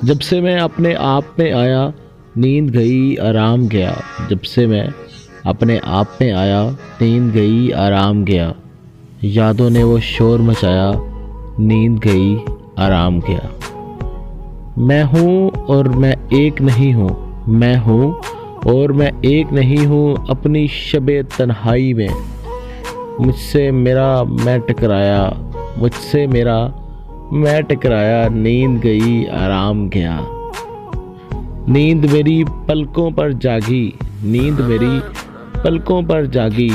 जब से मैं अपने आप में आया नींद गई आराम गया। जब से मैं अपने आप में आया नींद गई आराम गया। यादों ने वो शोर मचाया नींद गई आराम गया। मैं हूँ और मैं एक नहीं हूँ। मैं हूँ और मैं एक नहीं हूँ अपनी शबे तन्हाई में। मुझसे मेरा मैं टकराया। मुझसे मेरा मैं टकराया नींद गई आराम गया। नींद मेरी पलकों पर जागी। नींद मेरी पलकों पर जागी।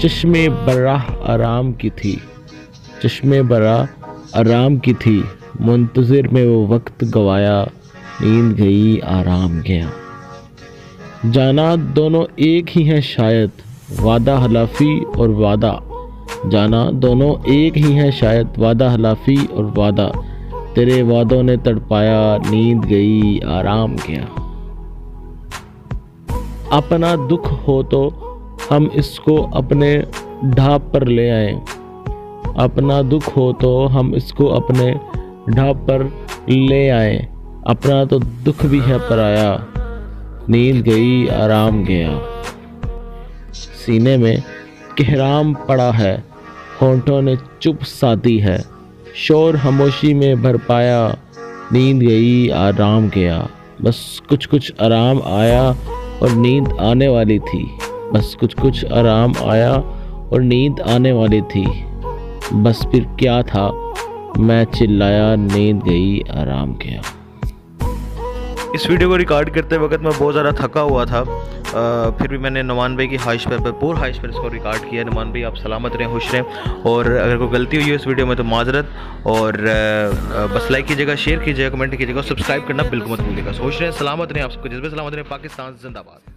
चश्मे बराह आराम की थी। चश्मे बराह आराम की थी। मुंतज़िर में वो वक्त गवाया नींद गई आराम गया। जाना दोनों एक ही हैं शायद वादा हलाफी और वादा। जाना दोनों एक ही हैं शायद वादा हलाफी और वादा। तेरे वादों ने तड़पाया नींद गई आराम गया। अपना दुख हो तो हम इसको अपने ढाब पर ले आए। अपना दुख हो तो हम इसको अपने ढाब पर ले आए। अपना तो दुख भी है पराया नींद गई आराम गया। सीने में कहराम पड़ा है होंठों ने चुप साधी है। शोर खामोशी में भर पाया नींद गई आराम गया। बस कुछ कुछ आराम आया और नींद आने वाली थी। बस कुछ कुछ आराम आया और नींद आने वाली थी। बस फिर क्या था मैं चिल्लाया नींद गई आराम गया। इस वीडियो को रिकॉर्ड करते वक्त मैं बहुत ज़्यादा थका हुआ था, फिर भी मैंने नुमान भाई की हाइश पर पूरा हाइश पर इसको रिकॉर्ड किया। नुमान भाई आप सलामत रहें, खुश रहें, और अगर कोई गलती हुई है इस वीडियो में तो माजरत। और बस लाइक कीजिएगा, शेयर कीजिएगा, कमेंट कीजिएगा, सब्सक्राइब करना बिल्कुल मत भूलिएगा। खुश रहें, सलामत रहें, आप सबको जज्बे सलामत रहें। पाकिस्तान जिंदाबाद।